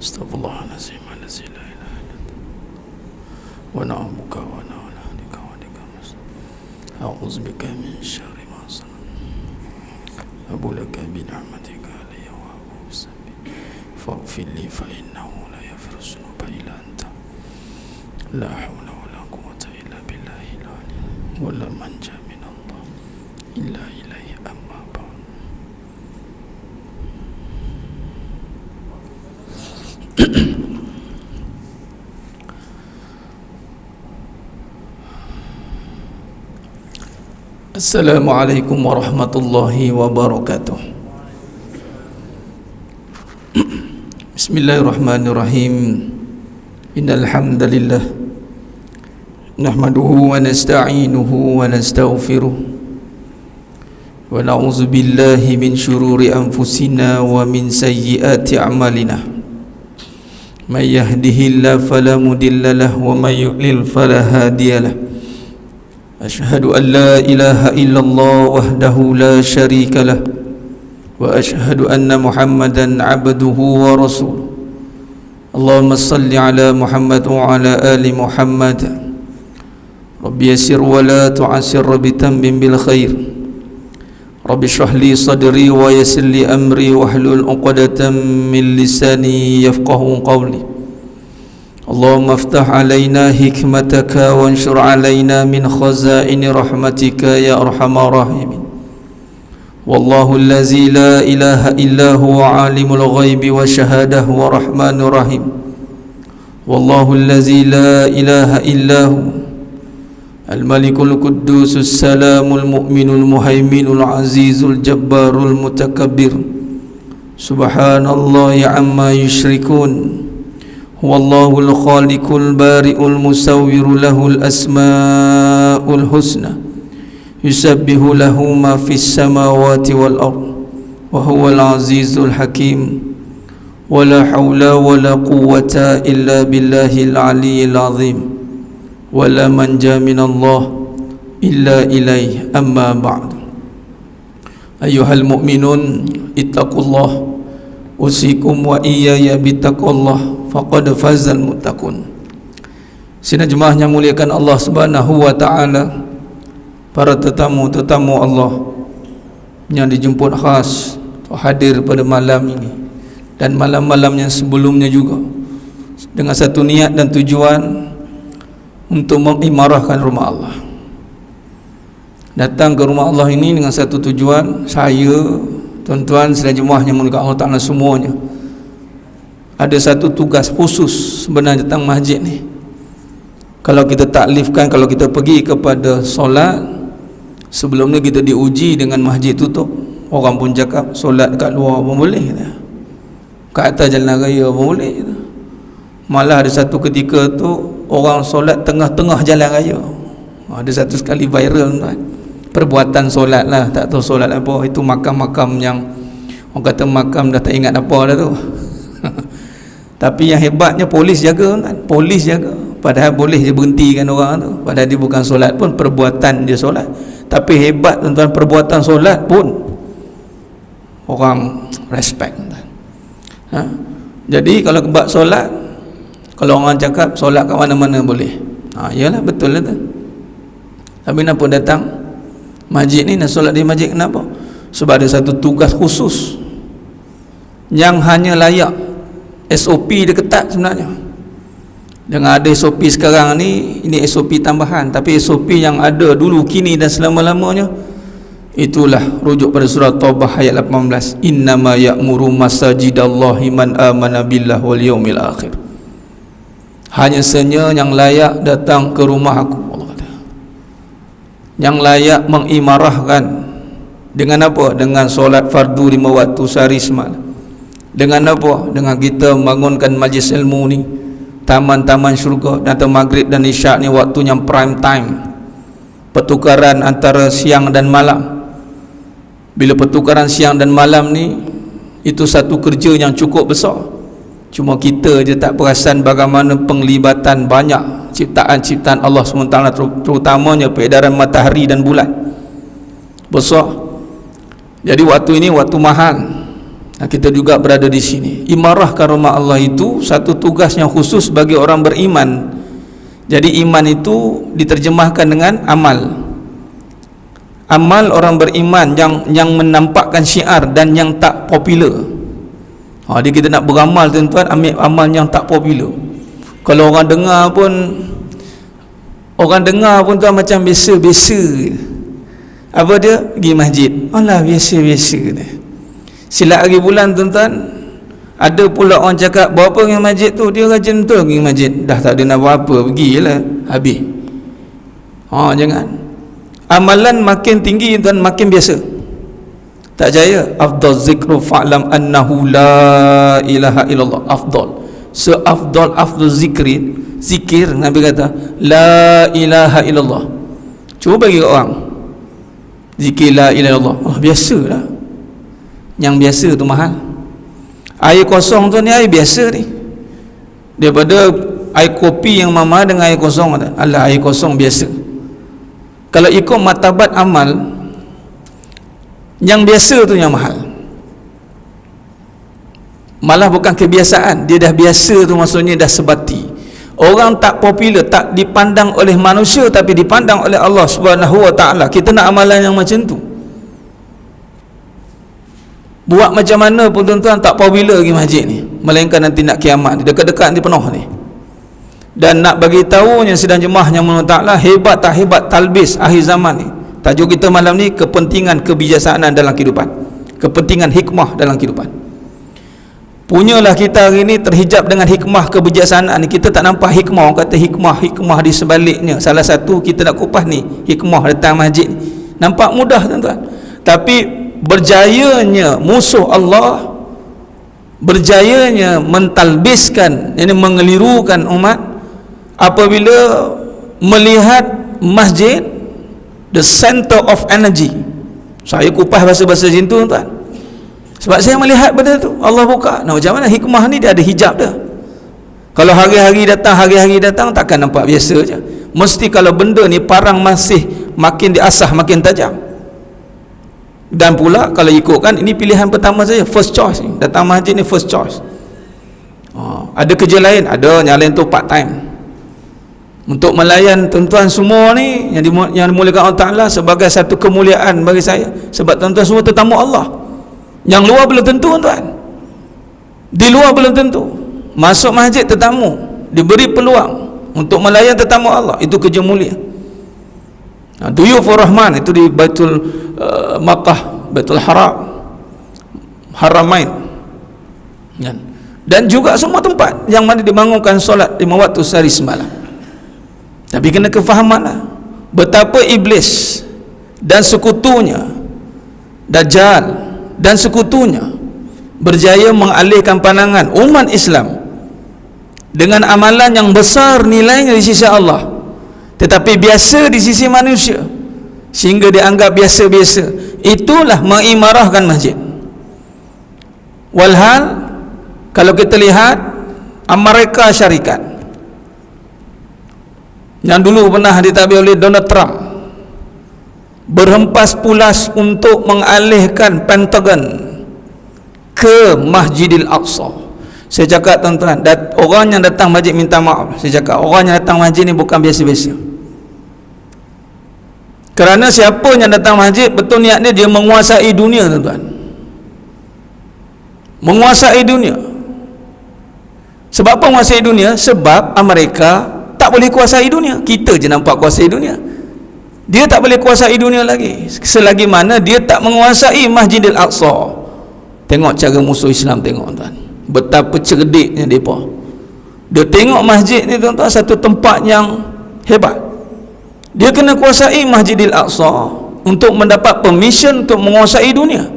Astaghfirullahalazim allazi la ilaha illa anta wa na'buduka wa na'lamuka wa nikamas a'udzubika min syarri ma sana'tu abulaka bi ni'matika alayya wa abu bisabi faghfir li fa innahu la yaghfiru dhunuba illa anta la hawla wa la quwwata illa billahi al-'aliyyil wa la manja min Allah illa ilaihi amma ba'd. Assalamualaikum warahmatullahi wabarakatuh. Bismillahirrahmanirrahim. Innal hamdalillah nahmaduhu wa nasta'inuhu wa nastaghfiruh wa na'udzu billahi min syururi anfusina wa min sayyiati a'malina. May yahdihillahu fala mudilla lahu wa may yudlil fala hadiya lahu. Asyhadu an la ilaha illallah wahdahu la syarika lah wa asyhadu anna Muhammadan abduhu wa rasuluh. Allahumma salli ala Muhammad wa ala ali Muhammad. Rabbi yassir wa la tu'assir bi tanbin bil khair. Rabbi shrah li sadri wa yassir li amri wahlul 'uqdatam min lisani yafqahu qawli. Allahumma aftah alaina hikmataka wa anshur alaina min khazaini rahmatika ya arhamar rahimin. Wallahu allazi la ilaha illa huwa alimul ghaibi wa syahadah wa rahmanur rahim. Wallahu allazi la ilaha illa hu al-malikul quddusus salamul mu'minul muhaiminul azizul jabbarul mutakabbir. Subhanallahi amma yusyrikun. Wallahul khaliqul bari'ul musawwiru lahul asma'ul husna yusabbihu lahu ma fis samawati wal ard wa huwal azizul hakim wa la hawla wa la quwwata illa billahil aliyyil azim wa la manja minallah illa ilaihi amma ba'd. Ayyuhal mu'minun ittaqullah usikum wa iyaya bittaqullah faqad fazal muttaqun. Sidang jemaah yang muliakan Allah Subhanahu wa taala, para tetamu-tetamu Allah yang dijemput khas hadir pada malam ini dan malam-malam yang sebelumnya juga dengan satu niat dan tujuan untuk mengimarahkan rumah Allah. Datang ke rumah Allah ini dengan satu tujuan, saya, tuan-tuan sidang jemaah yang muliakan Allah taala semuanya, ada satu tugas khusus sebenarnya datang masjid ni. Kalau kita taklifkan, kalau kita pergi kepada solat, sebelum ni kita diuji dengan masjid tutup. Orang pun cakap solat kat luar pun boleh, kat atas jalan raya pun boleh. Malah ada satu ketika tu orang solat tengah-tengah jalan raya. Ada satu sekali viral tuan, perbuatan solat lah, tak tahu solat apa. Itu makam-makam yang orang kata makam dah tak ingat apa dah tu. Tapi yang hebatnya polis jaga kan? Polis jaga. Padahal boleh je berhentikan orang tu, padahal dia bukan solat pun, perbuatan dia solat. Tapi hebat tuan-tuan, perbuatan solat pun orang respect tuan. Jadi kalau bab solat, kalau orang cakap solat kat mana-mana boleh, iyalah betul lah tu. Tapi kenapa datang masjid ni, nak solat di masjid, kenapa? Sebab ada satu tugas khusus yang hanya layak. SOP dia ketat sebenarnya. Dengan ada SOP sekarang ni, ini SOP tambahan, tapi SOP yang ada dulu, kini dan selama-lamanya, itulah rujuk pada surah Taubah ayat 18. Innama ya'muru masajidallahi man amana billah wal yaumil akhir. Hanya saja yang layak datang ke rumah aku, Allah kata, yang layak mengimarahkan dengan apa? Dengan solat fardu 5 waktu sehari semalam. Dengan apa? Dengan kita membangunkan majlis ilmu ni, taman-taman syurga. Datang maghrib dan isyak ni waktu yang prime time, pertukaran antara siang dan malam. Bila pertukaran siang dan malam ni, itu satu kerja yang cukup besar. Cuma kita je tak perasan bagaimana penglibatan banyak ciptaan-ciptaan Allah SWT, terutamanya peredaran matahari dan bulan besar. Jadi waktu ini waktu mahal. kita juga berada di sini. Imarah ke rumah Allah itu satu tugas yang khusus bagi orang beriman. Jadi iman itu diterjemahkan dengan amal. Amal orang beriman yang menampakkan syiar dan yang tak popular. Jadi kita nak beramal tuan-tuan, ambil amal yang tak popular. Kalau orang dengar pun tuan macam biasa-biasa. Apa dia? Pergi masjid. Alah biasa-biasa dia. Silap hari bulan tuan-tuan, ada pula orang cakap berapa pergi masjid tu, dia rajin betul pergi masjid, dah tak ada nak buat apa, pergilah habis. Jangan. Amalan makin tinggi tuan, makin biasa. Tak jaya. Afdal zikru fa'lam annahu la ilaha illallah. Afdal, afdal zikir Nabi kata la ilaha illallah. Cuba bagi orang zikir la ilaha illallah, biasa lah. Yang biasa tu mahal. Air kosong tu ni air biasa ni, daripada air kopi yang mahal dengan air kosong. Alah, air kosong biasa. Kalau ikut martabat amal, yang biasa tu yang mahal. Malah bukan kebiasaan, dia dah biasa tu, maksudnya dah sebati. Orang tak popular, tak dipandang oleh manusia, tapi dipandang oleh Allah Subhanahu wa ta'ala. Kita nak amalan yang macam tu. Buat macam mana pun tuan-tuan, tak popular lagi masjid ni, melainkan nanti nak kiamat, dekat-dekat nanti penuh ni. Dan nak bagi tahunya sidang jemaah yang Allah Ta'ala, hebat tak hebat talbis akhir zaman ni. Tajuk kita malam ni, kepentingan kebijaksanaan dalam kehidupan, kepentingan hikmah dalam kehidupan. Punyalah kita hari ni terhijab dengan hikmah kebijaksanaan ni. Kita tak nampak hikmah. Orang kata hikmah di sebaliknya. Salah satu kita nak kupas ni, hikmah datang masjid ni. Nampak mudah tuan-tuan, tapi berjayanya musuh Allah, berjayanya mentalbiskan, ini mengelirukan umat, apabila melihat masjid the center of energy. Saya kupas bahasa-bahasa macam tu tuan, sebab saya melihat benda tu. Allah buka. Nah, macam mana hikmah ni, dia ada hijab dia. Kalau hari-hari datang takkan nampak biasa je. Mesti kalau benda ni parang masih makin diasah, makin tajam. Dan pula kalau ikutkan, ini pilihan pertama saja, first choice ni. Datang masjid ni first choice. Ada kerja lain, ada yang lain tu part time. Untuk melayan tuan-tuan semua ni yang dimuliakan Allah Ta'ala, sebagai satu kemuliaan bagi saya. Sebab tuan-tuan semua tetamu Allah. Yang luar belum tentu tuan, di luar belum tentu. Masuk masjid tetamu, diberi peluang untuk melayan tetamu Allah. Itu kerja mulia. Duyufur Rahman itu di Baitul Makkah, Baitul Haram, Haramain, dan juga semua tempat yang mana dibangunkan solat 5 waktu sehari semalam. Tapi kena kefahamanlah betapa iblis dan sekutunya, Dajjal dan sekutunya, berjaya mengalihkan pandangan umat Islam dengan amalan yang besar nilainya di sisi Allah, tetapi biasa di sisi manusia, sehingga dianggap biasa-biasa. Itulah mengimarahkan masjid. Walhal kalau kita lihat Amerika Syarikat yang dulu pernah ditadbir oleh Donald Trump, berhempas pulas untuk mengalihkan Pentagon ke Masjidil Aqsa. Saya cakap tuan-tuan, orang yang datang masjid minta maaf. Saya cakap orang yang datang masjid ni bukan biasa-biasa. Kerana siapa yang datang masjid, betul niatnya dia menguasai dunia tuan-tuan. Menguasai dunia. Sebab apa menguasai dunia? Sebab Amerika tak boleh kuasai dunia. Kita je nampak kuasai dunia. Dia tak boleh kuasai dunia lagi selagi mana dia tak menguasai Masjidil Aqsa. Tengok cara musuh Islam, tengok tuan, betapa cerdiknya mereka. Dia tengok masjid ni tuan-tuan satu tempat yang hebat. Dia kena kuasai Masjidil Aqsa untuk mendapat permission untuk menguasai dunia.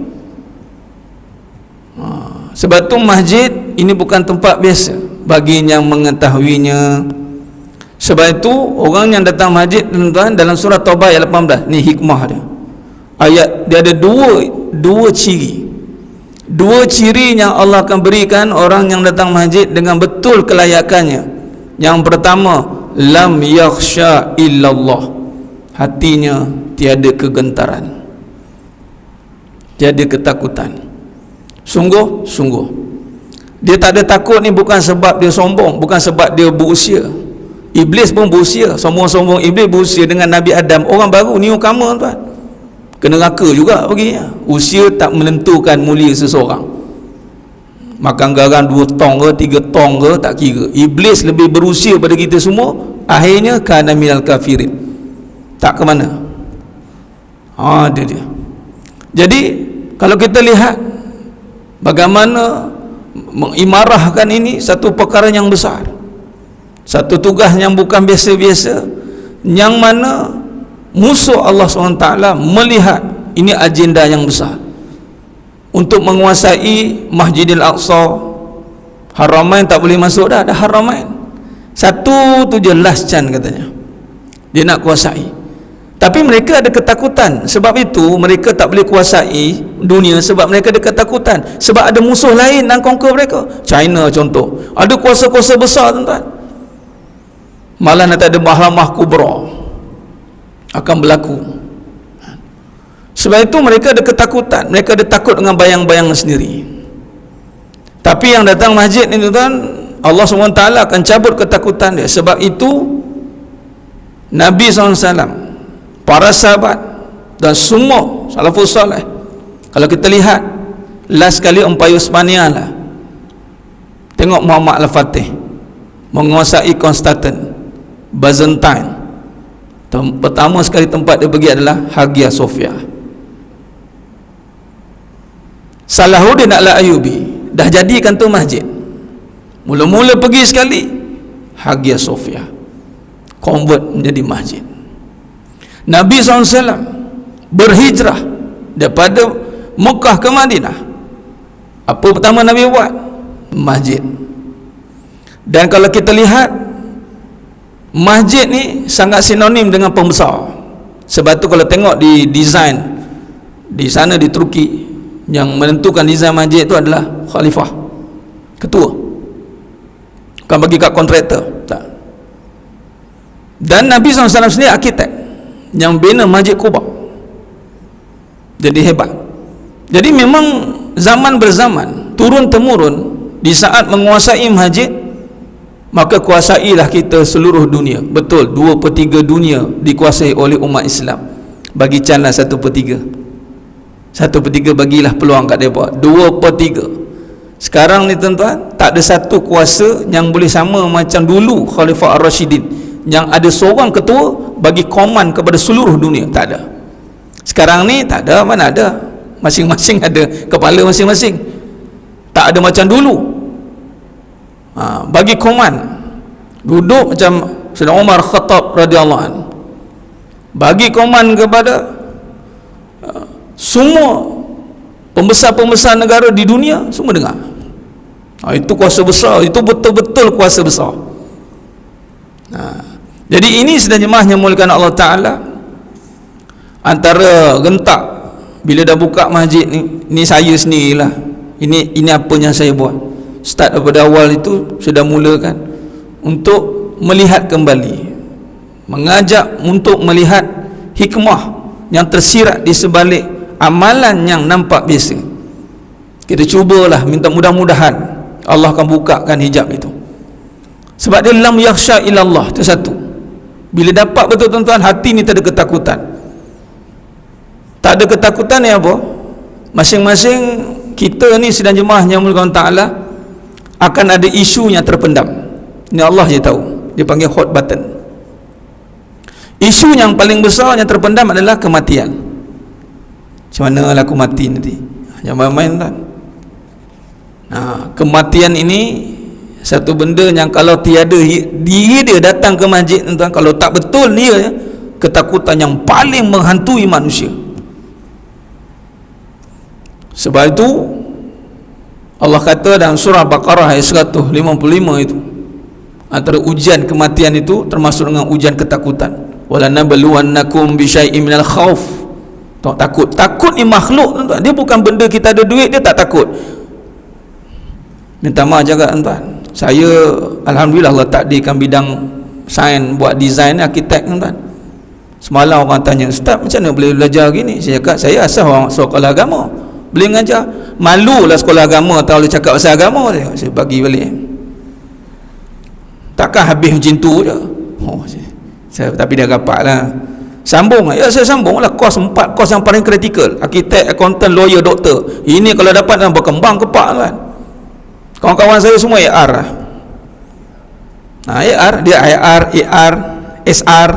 Sebab tu masjid ini bukan tempat biasa bagi yang mengetahuinya. Sebab itu orang yang datang masjid tuan-tuan, dalam surah Taubah ayat 18 ni hikmah dia. Ayat dia ada dua ciri. Dua ciri yang Allah akan berikan orang yang datang masjid dengan betul kelayakannya. Yang pertama, lam yakhsha illallah. Hatinya tiada kegentaran, tiada ketakutan. Sungguh-sungguh. Dia tak ada takut ni bukan sebab dia sombong, bukan sebab dia berusia. Iblis pun berusia, sombong-sombong iblis berusia dengan Nabi Adam, orang baru, newcomer tuan. Kena neraka juga pergi. Usia tak menentukan mulia seseorang. Makan garam 2 tong ke 3 tong ke tak kira. Iblis lebih berusia pada kita semua, akhirnya kana minal kafirin. Tak ke mana. Dia. Jadi kalau kita lihat bagaimana mengimarahkan ini satu perkara yang besar, satu tugas yang bukan biasa-biasa, yang mana musuh Allah SWT melihat ini agenda yang besar untuk menguasai Masjidil Aqsa. Haramain tak boleh masuk dah, ada Haramain satu tu je, last chance katanya dia nak kuasai. Tapi mereka ada ketakutan, sebab itu mereka tak boleh kuasai dunia, sebab mereka ada ketakutan, sebab ada musuh lain yang conquer mereka. China contoh, ada kuasa-kuasa besar tuan-tuan, malah nanti ada mahkamah kubra akan berlaku. Sebab itu mereka ada ketakutan, mereka ada takut dengan bayang-bayang sendiri. Tapi yang datang masjid ni tuan-tuan, Allah SWT akan cabut ketakutan dia. Sebab itu Nabi SAW, para sahabat dan semua salafus salih, kalau kita lihat last kali Empire Uthmaniyah lah, tengok Muhammad Al-Fatih menguasai Konstantin, Byzantine. Pertama sekali tempat dia pergi adalah Hagia Sophia. Salahuddin Al-Ayyubi dah jadikan tu masjid, mula-mula pergi sekali Hagia Sophia, convert menjadi masjid. Nabi SAW berhijrah daripada Mekah ke Madinah, apa pertama Nabi buat? Masjid. Dan kalau kita lihat, masjid ni sangat sinonim dengan pembesar. Sebab tu kalau tengok di design di sana di Turki, yang menentukan design masjid tu adalah khalifah, ketua, bukan bagi kat kontraktor, tak. Dan Nabi SAW sendiri arkitek yang bina Masjid Quba, jadi hebat. Jadi memang zaman berzaman, turun temurun, di saat menguasai masjid, maka kuasailah kita seluruh dunia. Betul, 2/3 dunia dikuasai oleh umat Islam. Bagi canlah 1/3, 1/3 bagilah peluang kat mereka, 2/3. Sekarang ni tuan-tuan, tak ada satu kuasa yang boleh sama macam dulu Khalifah Ar-Rashidin, yang ada seorang ketua bagi koman kepada seluruh dunia. Tak ada. Sekarang ni tak ada, mana ada, masing-masing ada kepala masing-masing, tak ada macam dulu. Bagi koman, duduk macam Sayyidina Umar Khattab radhiyallahu anhu, bagi koman kepada semua pembesar-pembesar negara di dunia, semua dengar. Itu kuasa besar, itu betul-betul kuasa besar. Jadi ini sedang jemaah yang muliakan Allah Ta'ala, antara gentak bila dah buka masjid ni saya sendirilah, ini apa yang saya buat. Start daripada awal itu sudah mulakan untuk melihat kembali, mengajak untuk melihat hikmah yang tersirat di sebalik amalan yang nampak biasa. Kita cubalah, minta mudah-mudahan Allah akan bukakan hijab itu. Sebab dia lam yakhsha ilallah, itu satu. Bila dapat betul tuan-tuan, hati ni tak ada ketakutan. Tak ada ketakutan ni apa? Masing-masing kita ni sedang jemaah yang mulia Ta'ala akan ada isu yang terpendam. Ini Allah je tahu. Dia panggil hot button. Isu yang paling besar yang terpendam adalah kematian. Macam mana lah aku mati nanti? Jangan main-main tuan. Kematian ini satu benda yang kalau tiada diri dia datang ke masjid tuan, kalau tak betul dia, ketakutan yang paling menghantui manusia. Sebab itu Allah kata dalam surah Baqarah ayat 155 itu, antara ujian kematian itu termasuk dengan ujian ketakutan. Wala nabluwannakum bisyai'in minal khauf. Takut ni makhluk tuan-tuan, dia bukan benda kita ada duit dia tak takut. Minta maaf jaga tuan-tuan, saya alhamdulillah Allah takdirkan bidang sains, buat design, arkitek tuan-tuan. Semalam orang tanya, Ustaz macam mana boleh belajar gini? Saya cakap saya asal orang sekolah agama, boleh mengajar. Malulah sekolah agama tak boleh cakap pasal agama. Saya bagi balik. Takkan habis macam tu je. Tapi dia rapat lah. Sambung. Ya, saya sambung lah. Kos 4 kos yang paling kritikal: arkitek, accountant, lawyer, doktor. Ini kalau dapat berkembang kepak kan. Kawan-kawan saya semua AR lah. AR, dia AR, SR.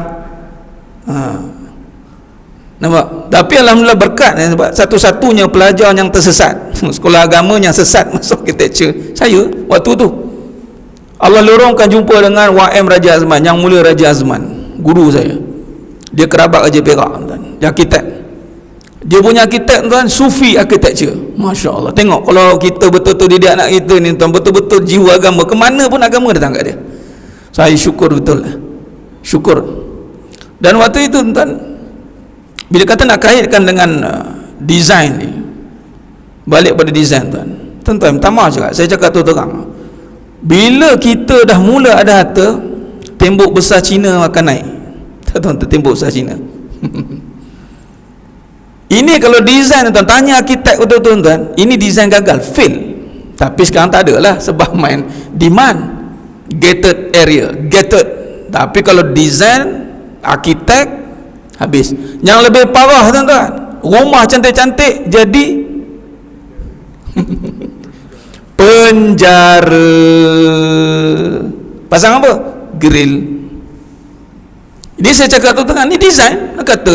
Nampak? Tapi alhamdulillah berkat, sebab satu-satunya pelajar yang tersesat sekolah agama yang sesat masuk architecture saya waktu tu. Allah lorongkan jumpa dengan YM Raja Azman, Yang Mulia Raja Azman, guru saya. Dia kerabat Raja Perak, tuan. Dia arkitek. Dia punya arkitek, tuan, sufi architecture. Masya Allah. Tengok kalau kita betul-betul didik anak kita ni, tuan, betul-betul jiwa agama, ke mana pun agama datang kat dia. Saya syukur betul lah. Syukur. Dan waktu itu, tuan, bila kata nak kaitkan dengan design ni, balik pada design, tuan, tuan-tuan, minta maaf cakap, saya cakap tu terang, bila kita dah mula ada harta, tembok besar Cina akan naik. Tuan-tuan, tembok besar Cina. Ini kalau design, tuan, tanya arkitek betul-betul, tuan, ini design gagal, fail. Tapi sekarang tak ada lah, sebab main demand, gated area, gated. Tapi kalau design arkitek, habis. Yang lebih parah, tuan-tuan, rumah cantik-cantik jadi penjara. Pasang apa? Grill. Ini saya cakap tu tengah, ni design. Dia kata,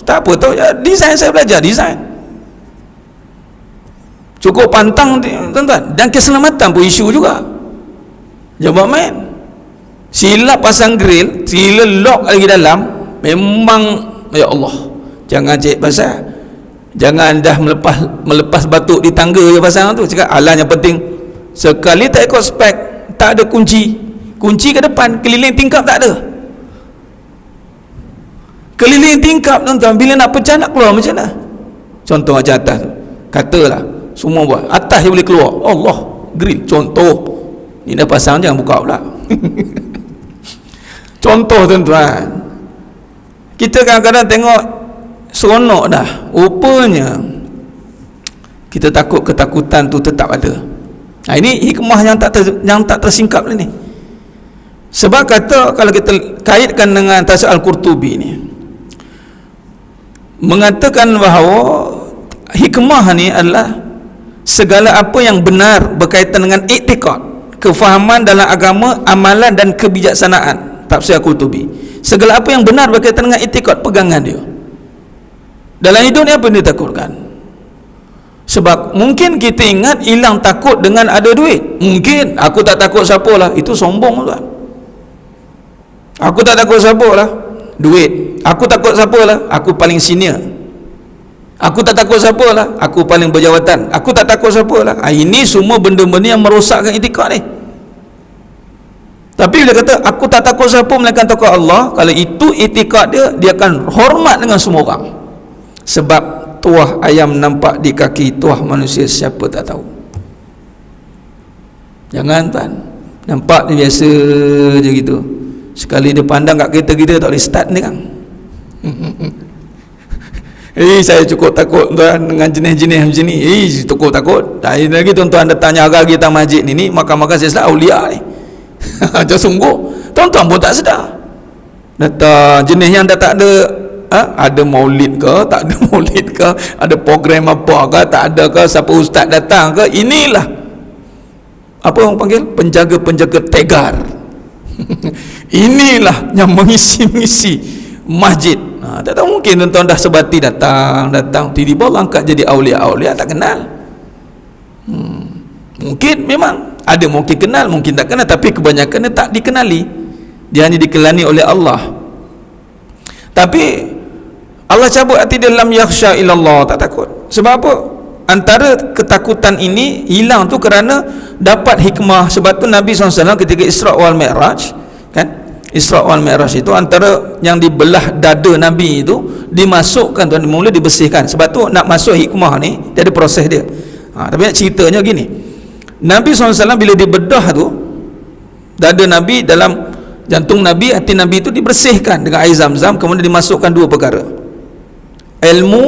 tak apa tau, ya, design, saya belajar design. Cukup pantang, tuan-tuan. Dan keselamatan pun isu juga. Jangan main. Silap pasang grill, sila lock lagi dalam, memang, ya Allah, jangan cek pasal. Jangan dah melepas batuk di tangga je pasang tu. Cakap alah, yang penting sekali tak ikut spek, tak ada kunci ke depan, keliling tingkap tak ada. Keliling tingkap, tuan-tuan, bila nak pecah nak keluar macam mana? Contoh macam atas tu, katalah semua buat atas dia boleh keluar, Allah, grill, contoh ni dah pasang, jangan buka pula. Contoh, tuan-tuan, kita kadang-kadang tengok seronok dah, rupanya kita takut, ketakutan tu tetap ada. Ini hikmah yang tak tersingkap ni. Sebab kata, kalau kita kaitkan dengan tafsir Al-Qurtubi ni, mengatakan bahawa hikmah ni adalah segala apa yang benar berkaitan dengan iktikad, kefahaman dalam agama, amalan dan kebijaksanaan. Tafsir Al-Qurtubi, segala apa yang benar berkaitan dengan iktikad, pegangan dia dalam hidup ni. Apa yang ditakutkan? Sebab mungkin kita ingat hilang takut dengan ada duit. Mungkin aku tak takut siapa lah, itu sombong, tuan. Aku tak takut siapa lah, duit. Aku takut siapa lah, aku paling senior. Aku tak takut siapa lah, aku paling berjawatan. Aku tak takut siapa lah. Ini semua benda-benda yang merosakkan itikad ni. Tapi bila kata aku tak takut siapa melainkan takut Allah, kalau itu itikad dia, dia akan hormat dengan semua orang. Sebab tuah ayam nampak di kaki tuah manusia, siapa tak tahu. Jangan, tuan, nampak ni biasa je gitu, sekali dia pandang kat kereta kita tak boleh start ni kan. Saya cukup takut, tuan, dengan jenis-jenis macam ni. Cukup takut. Dan lagi tuan-tuan datang nyara kita masjid ni, makan-makan saya selak awliya ni. Macam sungguh, tuan-tuan pun tak sedar. Datang jenis yang dah tak ada, ada maulid ke, tak ada maulid ke, ada program apa ke, tak ada ke, siapa ustaz datang ke, inilah apa orang panggil, penjaga-penjaga tegar. Inilah yang mengisi-ngisi masjid. Tak tahu, mungkin tuan-tuan dah sebati datang tiba-tiba Allah angkat jadi awliya tak kenal. Mungkin memang ada, mungkin kenal, mungkin tak kenal, tapi kebanyakan dia tak dikenali, dia hanya dikelani oleh Allah. Tapi Allah cabut hati dia, lam yakhsha illallah, tak takut. Sebab apa? Antara ketakutan ini hilang tu kerana dapat hikmah. Sebab tu Nabi SAW ketika Isra' wal Mi'raj, kan, Isra' wal Mi'raj itu antara yang dibelah dada Nabi itu dimasukkan, tuan, mula dibersihkan. Sebab tu nak masuk hikmah ni dia ada proses dia. Tapi nak ceritanya gini, Nabi SAW bila dibedah tu dada Nabi, dalam jantung Nabi, hati Nabi itu dibersihkan dengan air Zam-Zam, kemudian dimasukkan dua perkara, ilmu,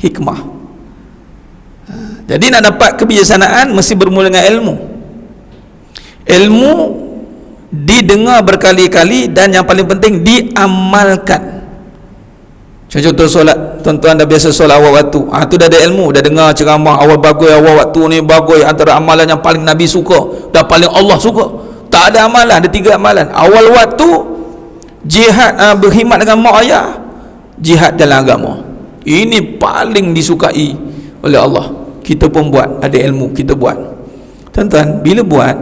hikmah. Jadi nak dapat kebijaksanaan mesti bermula dengan ilmu. Ilmu didengar berkali-kali dan yang paling penting diamalkan. Contoh solat, tuan-tuan dah biasa solat awal waktu, tu dah ada ilmu, dah dengar ceramah awal bagus, awal waktu ni bagus, antara amalan yang paling Nabi suka dan paling Allah suka. Tak ada amalan, ada 3 amalan. Awal waktu jihad, berkhidmat dengan mak ayah, jihad dalam agama. Ini paling disukai oleh Allah. Kita pun buat, ada ilmu kita buat. Tuan-tuan, bila buat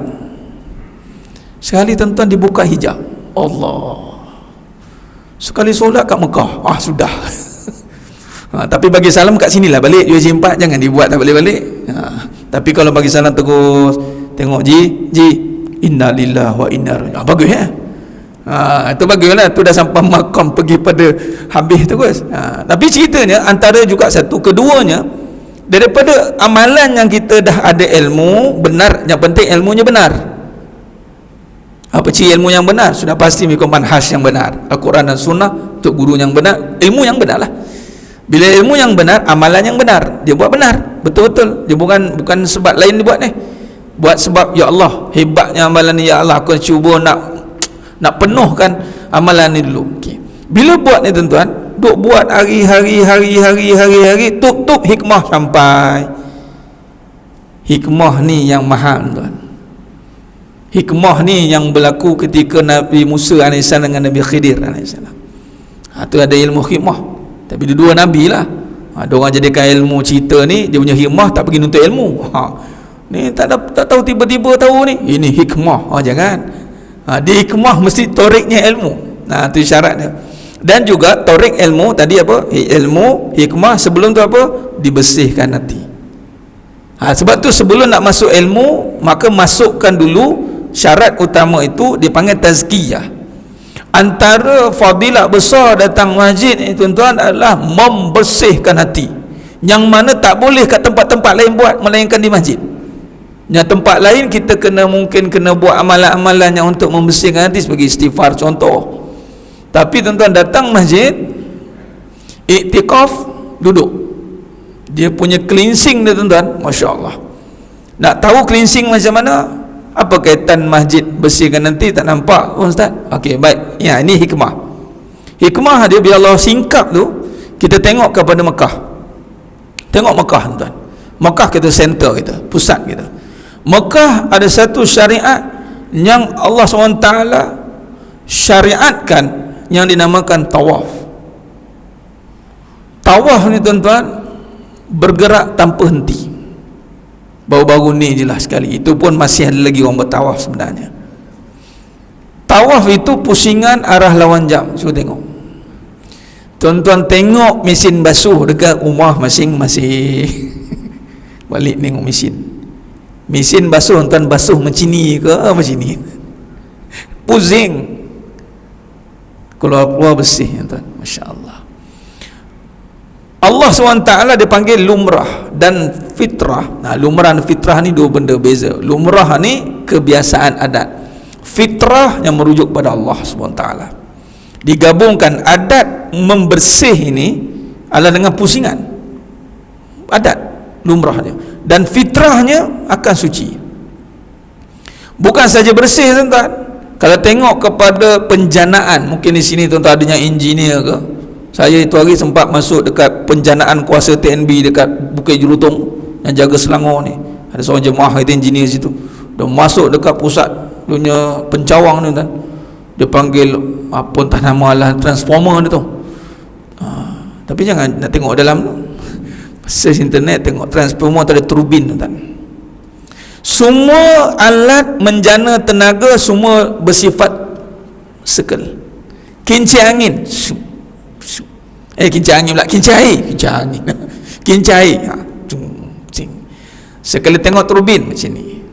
sekali tuan-tuan dibuka hijab, Allah, sekali solat kat Mekah, sudah. Tapi bagi salam kat sinilah, balik UJ4 jangan dibuat tak balik-balik. Tapi kalau bagi salam terus tengok ji inna lillahi wa inna ilaihi, bagus ya. Itu baguslah, tu dah sampai makam pergi pada habis terus. Tapi ceritanya antara juga satu, keduanya daripada amalan yang kita dah ada ilmu benar, yang penting ilmunya benar. Apa ciri ilmu yang benar? Sudah pasti mengikut manhaj yang benar, Al-Quran dan Sunnah, untuk guru yang benar, ilmu yang benar lah. Bila ilmu yang benar, amalan yang benar, dia buat benar, betul-betul. Dia bukan sebab lain dia buat ni, buat sebab ya Allah hebatnya amalan ni, ya Allah aku cuba nak penuhkan amalan ni dulu. Okay. Bila buat ni tuan-tuan, duk buat hari-hari, tup hikmah sampai. Hikmah ni yang mahal tuan. Hikmah ni yang berlaku ketika Nabi Musa AS dengan Nabi Khidir AS. Tu ada ilmu hikmah. Tapi dua Nabi lah. Ada orang jadikan ilmu cerita ni, dia punya hikmah, tak pergi nuntut ilmu. Ni tak tahu, tiba-tiba tahu ni. Ini hikmah. Jangan. Di hikmah mesti toriknya ilmu. Tu syaratnya. Dan juga torik ilmu tadi apa? Ilmu, hikmah, sebelum tu apa? Dibersihkan hati. Sebab tu sebelum nak masuk ilmu, maka masukkan dulu syarat utama itu dipanggil tazkiyah. Antara fadilah besar datang masjid ni tuan-tuan adalah membersihkan hati, yang mana tak boleh kat tempat-tempat lain buat melainkan di masjid. Yang tempat lain kita mungkin kena buat amalan-amalan yang untuk membersihkan hati sebagai istighfar contoh. Tapi tuan-tuan datang masjid, iktikaf, duduk, dia punya cleansing dia tuan-tuan, Masya Allah. Nak tahu cleansing macam mana? Apa kaitan masjid bersihkan nanti tak nampak Ustaz? Okey, baik. Ya, ini hikmah. Hikmah dia biar Allah singkap tu, kita tengok kepada Mekah. Tengok Mekah tuan. Mekah kita center kita, pusat kita. Mekah ada satu syariat yang Allah SWT syariatkan yang dinamakan tawaf. Tawaf ni tuan-tuan bergerak tanpa henti. Baru-baru ni je lah sekali, itu pun masih ada lagi orang bertawaf sebenarnya. Tawaf itu pusingan arah lawan jam. Cuba tengok tuan-tuan, tengok mesin basuh dekat rumah masing-masing. Balik tengok mesin basuh tuan, basuh macam ni ke macam ni, pusing, keluar bersih tuan. Masya Allah. Allah SWT dia panggil lumrah dan fitrah. Lumrah dan fitrah ni dua benda beza. Lumrah ni kebiasaan adat, fitrah yang merujuk pada Allah SWT. Digabungkan adat membersih ini adalah dengan pusingan adat lumrahnya, dan fitrahnya akan suci. Bukan saja bersih tuan-tuan. Kalau tengok kepada penjanaan, mungkin di sini tuan-tuan ada yang engineer ke. Saya itu hari sempat masuk dekat penjanaan kuasa TNB dekat Bukit Jelutong yang jaga Selangor ni. Ada seorang jemaah itu engineer situ. Dia masuk dekat pusat dunia pencawang ni tuan. Dia panggil apa entah nama lah, transformer dia tu. Tapi jangan nak tengok dalam tu. Search internet tengok transformer, ada turbin tuan. Semua alat menjana tenaga semua bersifat circle. Kincir angin. Kincir angin pula, kincir air. Kincir air. Sekali tengok turbin macam ni,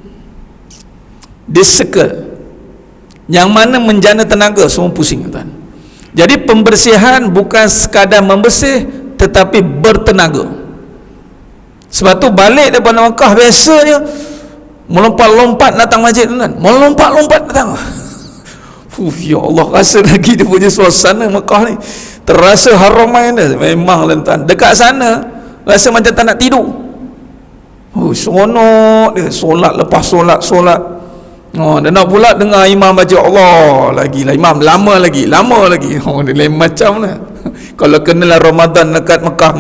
dia circle, yang mana menjana tenaga semua pusing tuan. Jadi pembersihan bukan sekadar membersih, tetapi bertenaga. Sebab tu balik daripada Mekah biasanya melompat-lompat datang masjid tuan, melompat-lompat datang. Ya Allah, rasa lagi dia punya suasana Mekah ni terasa haram main dah. Memang tuan, dekat sana rasa macam tak nak tidur. Oh, seronok dia, solat lepas solat. Oh, dan nak pula dengar imam baca Allah lagi lah, imam lama lagi. Oh, dia lain macam lah. Kalau kenalah Ramadan dekat Mekah,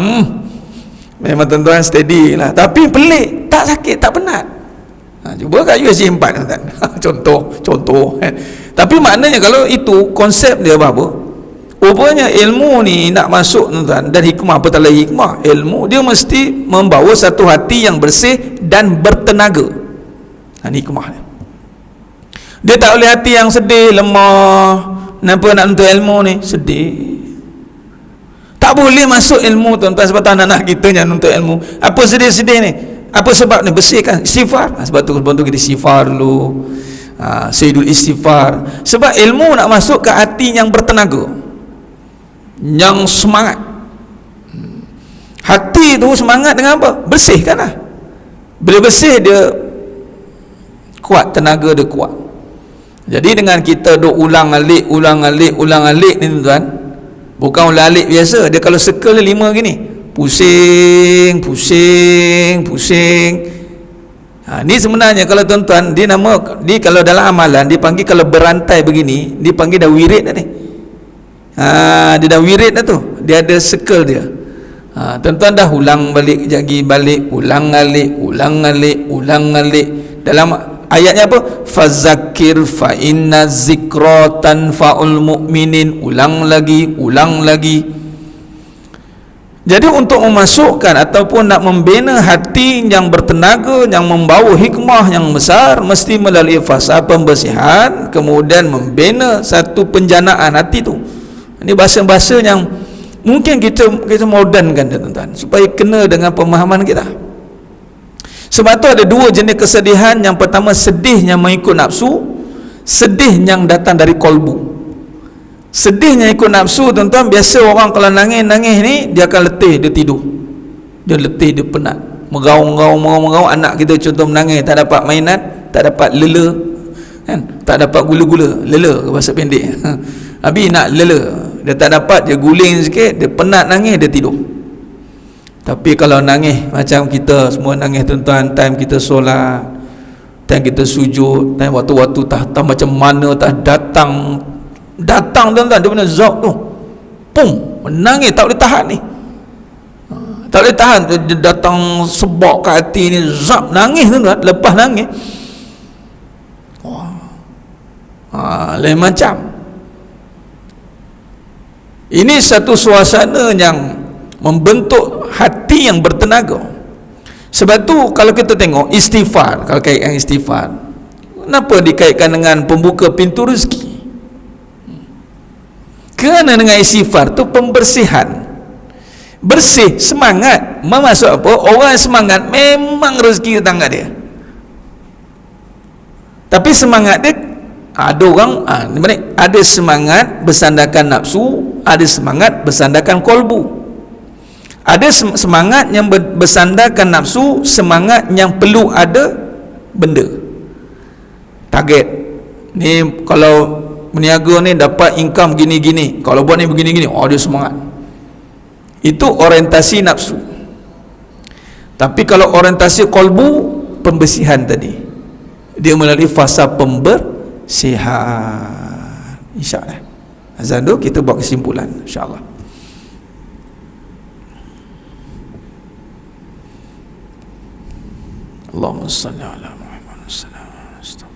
memang tuan-tuan steady lah. Tapi pelik, tak sakit, tak penat. Cuba kat USG 4 tuan. Contoh. Tapi maknanya kalau itu konsep dia apa? Rupanya ilmu ni nak masuk tuan, dan hikmah, apatah lagi hikmah, ilmu dia mesti membawa satu hati yang bersih dan bertenaga. Ini hikmah dia tak boleh hati yang sedih, lemah. Kenapa nak nuntut ilmu ni? Sedih. Tak boleh masuk ilmu tuan-tuan sebab anak-anak kita yang nuntut ilmu. Apa sedih-sedih ni? Apa sebab ni? Bersihkan, istighfar. Sebab tu kita istighfar dulu. Sayyidul istighfar. Sebab ilmu nak masuk ke hati yang bertenaga, yang semangat. Hati tu semangat dengan apa? Bersihkan lah. Bila bersih dia kuat, tenaga dia kuat. Jadi dengan kita duk ulang-alik ni tuan, bukan ulang-alik biasa. Dia kalau circle 5 gini, pusing. Ni sebenarnya kalau tuan-tuan, dia kalau dalam amalan dipanggil, kalau berantai begini dipanggil dah wirid dah ni. Dia dah wirid dah tu, dia ada circle dia. Tuan-tuan dah ulang balik, ulang alik. Dalam ayatnya apa? Fazakir fa inna zikra tanfa'ul mu'minin. Ulang lagi. Jadi untuk memasukkan ataupun nak membina hati yang bertenaga, yang membawa hikmah yang besar, mesti melalui fasa pembersihan, kemudian membina satu penjanaan hati tu. Ini bahasa-bahasa yang mungkin kita modernkan tuan-tuan, supaya kena dengan pemahaman kita. Sebab tu ada dua jenis kesedihan. Yang pertama, sedih yang mengikut nafsu, sedih yang datang dari kolbu. Sedih yang ikut nafsu tuan-tuan, biasa orang kalau nangis ni dia akan letih, dia tidur, dia letih, dia penat, meraung. Anak kita contoh menangis, tak dapat mainan, tak dapat lela kan, tak dapat gula-gula, lela ke bahasa pendek. Habis nak lela, dia tak dapat, dia guling sikit, dia penat nangis, dia tidur. Tapi kalau nangis macam kita semua nangis tuan-tuan, time kita solat, time kita sujud, time waktu-waktu tak macam mana tak datang tuan-tuan, dia punya zauq tu menangis, tak boleh tahan ni, tak boleh tahan, dia datang sebab ke hati ni, zap nangis tuan-tuan. Lepas nangis, lain macam. Ini satu suasana yang membentuk hati yang bertenaga. Sebab tu kalau kita tengok istighfar, kalau kaitkan istighfar, kenapa dikaitkan dengan pembuka pintu rezeki? Kerana dengan istighfar tu pembersihan, bersih, semangat. Maksud apa? Orang yang semangat memang rezeki datang kat dia. Tapi semangat dia, ada orang ada semangat bersandarkan nafsu, ada semangat bersandarkan kolbu. Ada semangat yang bersandarkan nafsu, semangat yang perlu ada benda, target. Ni kalau berniaga ni dapat income gini-gini, kalau buat ni begini-gini, dia semangat. Itu orientasi nafsu. Tapi kalau orientasi kolbu, pembersihan tadi, dia melalui fasa pembersihan. InsyaAllah azan tu kita buat kesimpulan, insyaAllah. Allahumma salli ala Muhammad sallallahu alaihi wasallam.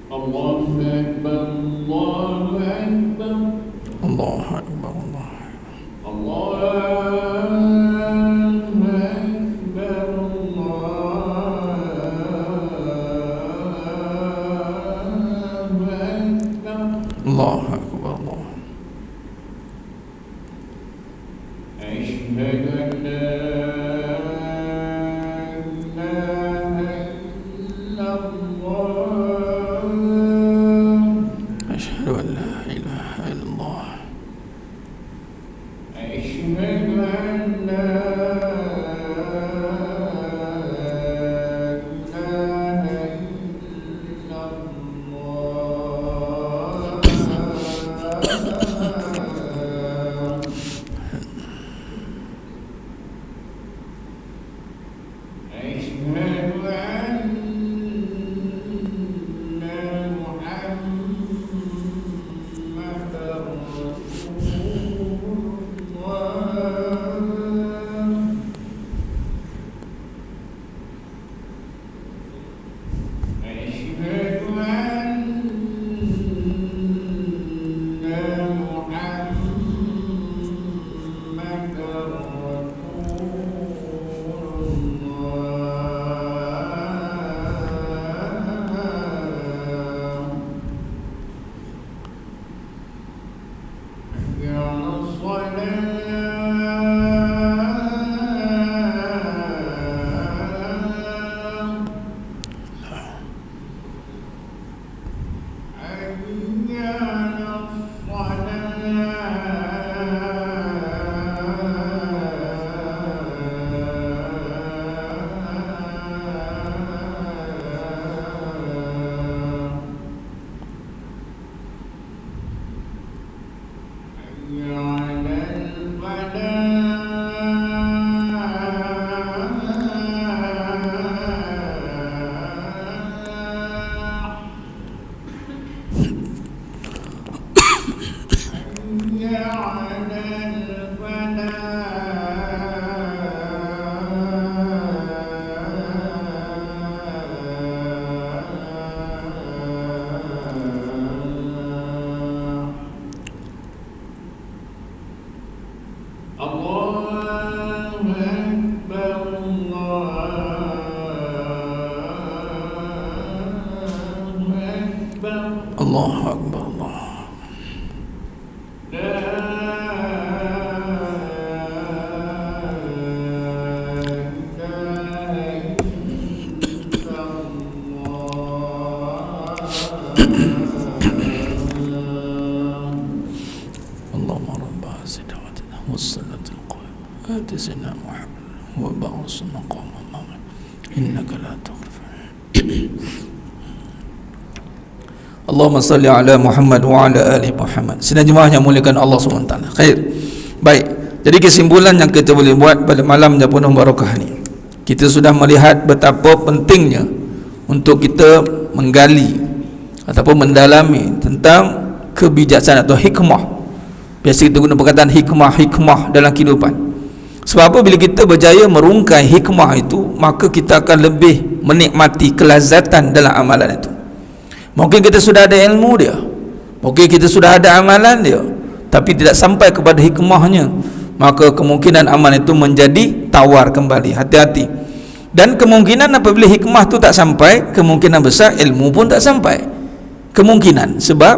Allahu Akbar, Allahu Akbar, Allahu Akbar, Allahu Akbar, Allah. Asyhadu an la Allahu Akbar, Allah. Allahumma rabba siddawatina wassalatul qawm atisina Muhammad wa ba'usna qawman mamad innaka la tughfir. Allahumma salli ala Muhammad wa ala ali Muhammad. Sidang jemaah yang muliakan Allah SWT. Khair. Baik. Jadi kesimpulan yang kita boleh buat pada malam yang penuh barakah ni, kita sudah melihat betapa pentingnya untuk kita menggali ataupun mendalami tentang kebijaksanaan atau hikmah. Biasa kita guna perkataan hikmah dalam kehidupan. Sebab apa? Bila kita berjaya merungkai hikmah itu, maka kita akan lebih menikmati kelazatan dalam amalan itu. Mungkin kita sudah ada ilmu dia, mungkin kita sudah ada amalan dia, tapi tidak sampai kepada hikmahnya, maka kemungkinan amalan itu menjadi tawar kembali. Hati-hati. Dan kemungkinan apabila hikmah itu tak sampai, kemungkinan besar ilmu pun tak sampai. Kemungkinan. Sebab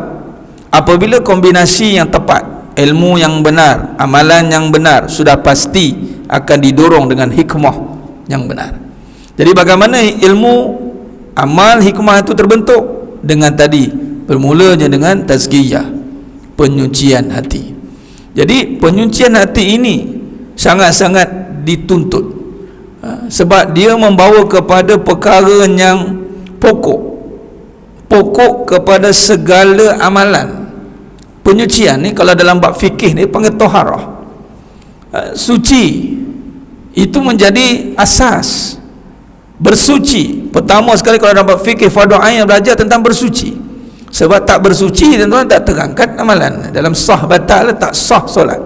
apabila kombinasi yang tepat, ilmu yang benar, amalan yang benar, sudah pasti akan didorong dengan hikmah yang benar. Jadi bagaimana ilmu, amal, hikmah itu terbentuk? Dengan tadi, bermulanya dengan tazkiyah, penyucian hati. Jadi penyucian hati ini sangat-sangat dituntut, sebab dia membawa kepada perkara yang pokok kepada segala amalan. Penyucian ni kalau dalam bab fikih ni panggil taharah. Suci itu menjadi asas. Bersuci pertama sekali kalau dapat fikir fardu ain belajar tentang bersuci. Sebab tak bersuci tuan-tuan tak terangkat amalan. Dalam sah batal tak sah solat.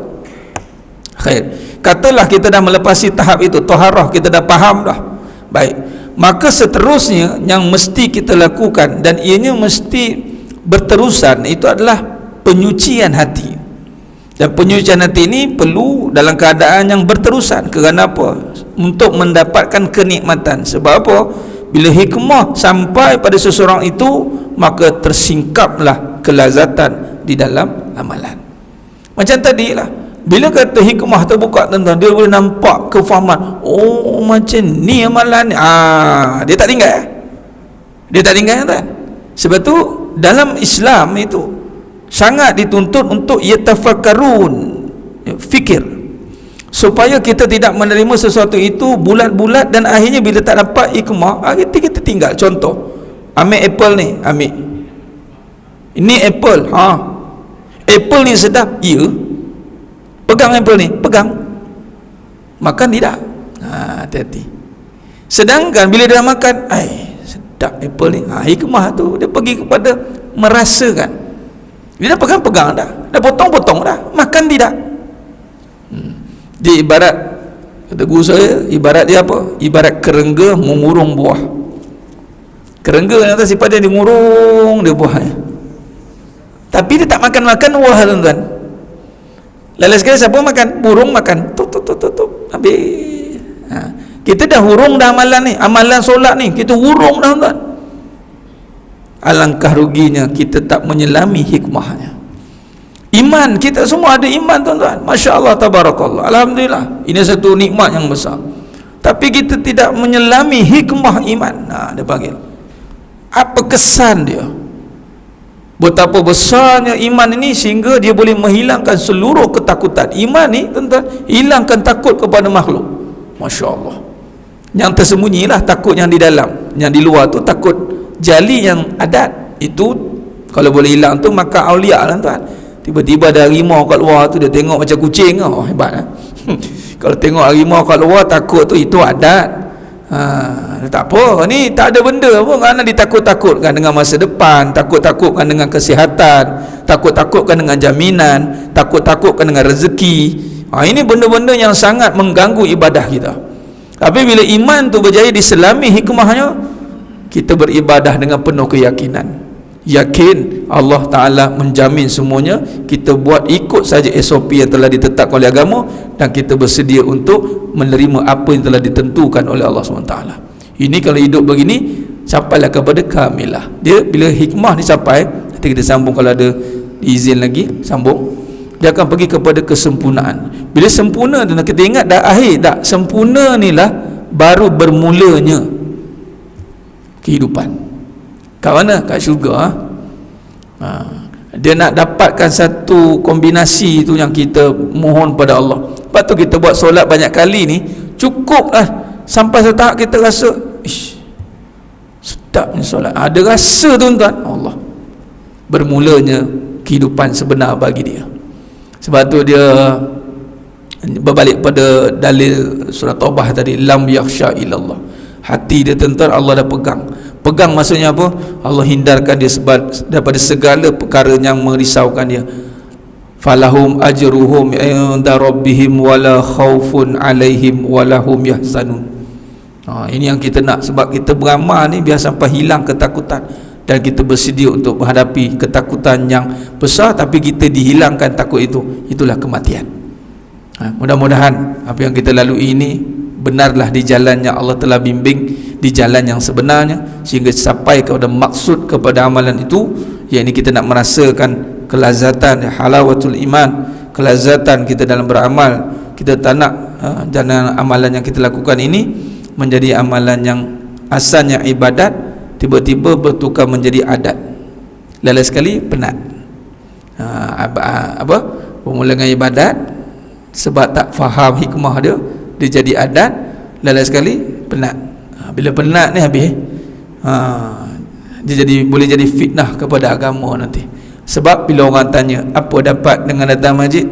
Khair. Katalah kita dah melepasi tahap itu, taharah kita dah faham dah. Baik. Maka seterusnya yang mesti kita lakukan dan ianya mesti berterusan itu adalah penyucian hati. Dan penyucian hati ini perlu dalam keadaan yang berterusan. Kerana apa? Untuk mendapatkan kenikmatan. Sebab apa? Bila hikmah sampai pada seseorang itu, maka tersingkaplah kelazatan di dalam amalan. Macam tadilah, bila kata hikmah terbuka tentang, dia boleh nampak kefahaman. Oh, macam ni amalan ni. Dia tak tinggal. Dia tak tinggal kan? Sebab tu dalam Islam itu sangat dituntut untuk yatafakkarun, fikir, supaya kita tidak menerima sesuatu itu bulat-bulat dan akhirnya bila tak dapat hikmah, kita tinggal. Contoh, ambil apple ni, ambil ini apple, apple ni sedap, ya, pegang apple ni, pegang, makan tidak. Hati-hati. Sedangkan bila dia makan, sedap apple ni, hikmah tu dia pergi kepada merasakan. Dia dah pegang-pegang dah potong-potong dah, makan tidak. Dia ibarat, kata guru saya, ibarat dia apa? Ibarat kerengga mengurung buah. Kerengga yang atas sifat dia mengurung dia buahnya, tapi dia tak makan-makan buah, tuan-tuan. Lalu sekali siapa makan? Burung makan, tup habis. Kita dah hurung dah amalan solat ni, kita hurung dah, tuan. Alangkah ruginya kita tak menyelami hikmahnya. Iman, kita semua ada iman, tuan-tuan. Masya Allah, tabarakallah, alhamdulillah, ini satu nikmat yang besar. Tapi kita tidak menyelami hikmah iman. Dia panggil, apa kesan dia, betapa besarnya iman ini, sehingga dia boleh menghilangkan seluruh ketakutan. Iman ni, tuan-tuan, hilangkan takut kepada makhluk. Masya Allah. Yang tersembunyilah takut yang di dalam, yang di luar tu takut jali yang adat. Itu kalau boleh hilang tu maka aulia lah, tuan. Tiba-tiba ada harimau kat luar tu, dia tengok macam kucing, hebat lah. Kalau tengok harimau kat luar takut tu, itu adat. Tak apa, ni tak ada benda pun, kerana ditakut-takutkan dengan masa depan, takut-takutkan dengan kesihatan, takut-takutkan dengan jaminan, takut-takutkan dengan rezeki. Ini benda-benda yang sangat mengganggu ibadah kita. Tapi bila iman tu berjaya diselami hikmahnya, kita beribadah dengan penuh keyakinan, yakin Allah Ta'ala menjamin semuanya. Kita buat ikut saja SOP yang telah ditetapkan oleh agama, dan kita bersedia untuk menerima apa yang telah ditentukan oleh Allah SWT. Ini kalau hidup begini, sampailah kepada kamilah. Dia bila hikmah ni sampai, nanti kita sambung, kalau ada izin lagi sambung, dia akan pergi kepada kesempurnaan. Bila sempurna tu, kita ingat dah akhir tak? Sempurna ni lah baru bermulanya kehidupan. Kat mana? Kat syurga. Dia nak dapatkan satu kombinasi tu yang kita mohon pada Allah. Lepas tu kita buat solat banyak kali ni, cukup lah sampai satu tahap kita rasa, sedap ni solat, ada rasa, tuan-tuan. Allah, bermulanya kehidupan sebenar bagi dia. Sebab tu dia berbalik pada dalil surah Taubah tadi, lam yakhsha illallah. Hati dia, tuan-tuan, Allah dah pegang maksudnya apa? Allah hindarkan dia daripada segala perkara yang merisaukan dia. Falahum ajruhum inda rabbihim wala khaufun alaihim walahum yahzanun. Ini yang kita nak, sebab kita beramal ni biar sampai hilang ketakutan, dan kita bersedia untuk menghadapi ketakutan yang besar, tapi kita dihilangkan takut itu. Itulah kematian. Mudah-mudahan apa yang kita lalui ini benarlah di jalan yang Allah telah bimbing, di jalan yang sebenarnya, sehingga sampai kepada maksud kepada amalan itu, yakni kita nak merasakan kelazatan, halawatul iman, kelazatan kita dalam beramal. Kita tak nak jalan amalan yang kita lakukan ini menjadi amalan yang asalnya ibadat, tiba-tiba bertukar menjadi adat. Lalu sekali penat. Bermula dengan ibadat, sebab tak faham hikmah dia jadi adat. Lalu sekali penat. Bila penat ni habis, dia boleh jadi fitnah kepada agama nanti. Sebab bila orang tanya apa dapat dengan datang masjid,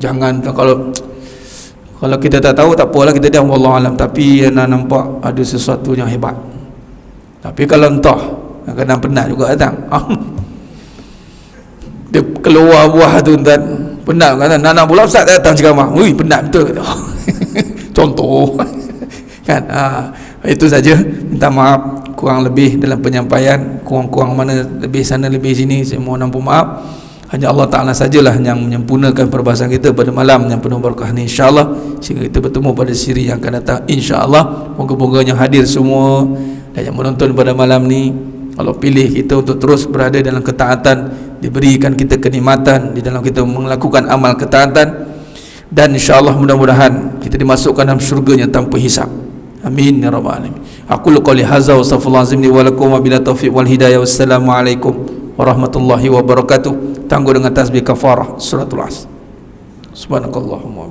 jangan kalau kita tak tahu tak apalah, kita diam, wallahu alam. Tapi yang nak nampak ada sesuatu yang hebat. Tapi kalau entah, kadang penat juga datang. Dia keluar buah tu, tuan, penat kan? Nak pula ustaz datang ceramah, ui penat betul. Contoh kan. Itu saja. Minta maaf kurang lebih dalam penyampaian, kurang-kurang mana lebih sana lebih sini, saya mohon ampun maaf. Hanya Allah Ta'ala sajalah yang menyempurnakan perbahasan kita pada malam yang penuh berkah ni, insyaAllah, sehingga kita bertemu pada siri yang akan datang, insyaAllah. Moga-moga yang hadir semua dan yang menonton pada malam ni, Allah pilih kita untuk terus berada dalam ketaatan, diberikan kita kenikmatan di dalam kita melakukan amal ketaatan, dan insyaAllah mudah-mudahan kita dimasukkan dalam syurganya tanpa hisab. Amin ya rabbal alamin. Aku qouli hadza wa astaghfirullahalazim li wa lakum wa bila taufiq wal hidayah. Wassalamualaikum warahmatullahi wabarakatuh. Tangguh dengan tasbih kafarah suratul Asr. Subhanakallahumma wa